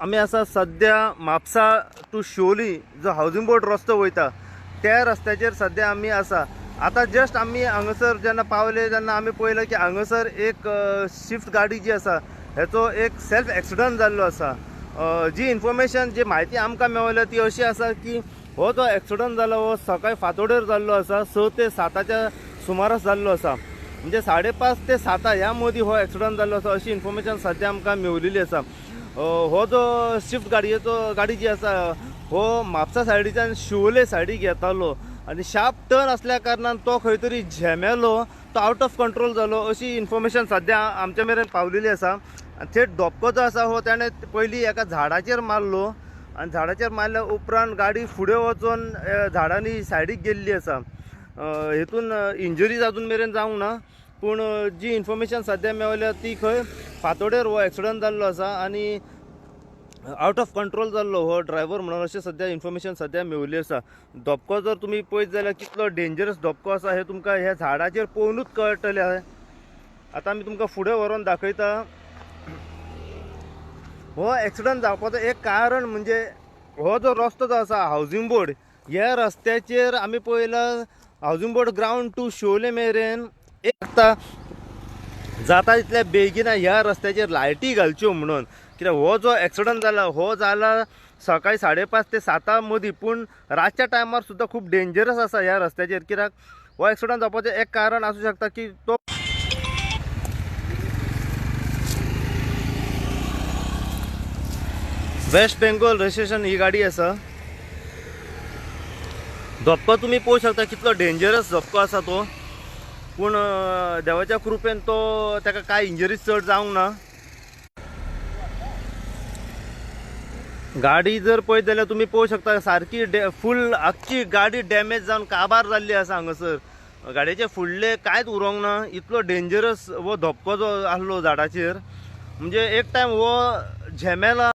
आम्ही असा सध्या म्हापसा टू शिवोली जो हाऊसिंग बोर्ड रस्तो वयता त्या रस्त्याचेर सध्या आम्ही असा. आता जस्ट आम्ही हांगासर जेन्ना पावले तेन्ना आम्ही पळयलें की हांगासर एक स्विफ्ट गाडी जी आसा हेचो एक सेल्फ एक्सिडंट जाल्लो आसा. जी इन्फॉर्मेशन जी म्हायती आमकां मेळ्ळी ती अशी आसा की हो जो एक्सिडंट जालो हो सकाळी फांतोडेर जाल्लो आसा. 6 ते 7च्या सुमारास जाल्लो आसा. म्हणजे 5:30 ते 7 ह्या मदीं हो एक्सिडंट जाल्लो आसा अशी इन्फॉर्मेशन सध्या आमकां मेळिल्ली आसा. हो जो स्विफ्ट गाडी जी आसा हो म्हापसा सायडीच्यान शिवोले सायडीक येतालो आनी शार्प टर्न असल्या कारणान तो खंय तरी झेमेलो, तो आउट ऑफ कंट्रोल जालो अशी इन्फॉर्मेशन सध्या आमच्या मेरेन पावलेली आसा. थेट धपको जो आसा हो त्याने पयलीं एका झाडाचेर मारलो आनी झाडाचेर मारल्या उपरांत गाडी फुडें वचून झाडांनी सायडीक गेल्ली आसा. हेतून इंजरीज अजून मेरेन जावंक ना, पूण जी इन्फॉर्मेशन सध्या मेळ्ळ्या ती खंय फांतोडेर हो एक्सिडंट जाल्लो आसा आनी आउट ऑफ कंट्रोल जाल्लो हो ड्रायव्हर म्हणून अशें सध्या इन्फॉर्मेशन सध्या मेळिल्ली आसा. धपको जर तुमी पळयत जाल्यार कितलो डेंजरस धपको आसा हे तुमकां ह्या झाडाचेर पळोवनूच कळटलें. आतां आमी तुमकां फुडें व्हरोन दाखयता. हो एक्सिडंट जावपाचो एक कारण म्हणजे हो जो रस्तो जो आसा हाऊसिंग बोर्ड ह्या रस्त्याचेर आमी पळयलां housing board ground to Siolim मेरेन एक जाता तितल्या बेगीन ह्या रस्त्याचेर लायटी घालच्यो म्हणून. कित्याक हो जो एक्सिडंट जाला हो जाला सकाळी 5:30 ते 7 मदीं, पूण रातच्या टायमार सुद्दां खूब डेंजरस आसा ह्या रस्त्याचेर. कित्याक हो एक्सिडंट जावपाचें एक कारण आसूं शकता की तो वेस्ट बेंगॉल रजिस्ट्रेशन ही गाडी आसा. धपको तुमी पळोवंक शकता कितलो डेंजरस धपको आसा तो, पूण देवाच्या कृपेन तो ताका कांय इंजरीज चड जावंक ना. गाडी जर पळयत जाल्यार तुमी पळोवंक शकता सारकी फूल आख्खी गाडी डॅमेज जावन काबार जाल्ली आसा. हांगासर गाडयेचे फुडले कांयच उरोंक ना, इतलो डेंजरस हो धपको जो आसलो झाडाचेर. म्हणजे एक टायम हो झेमेला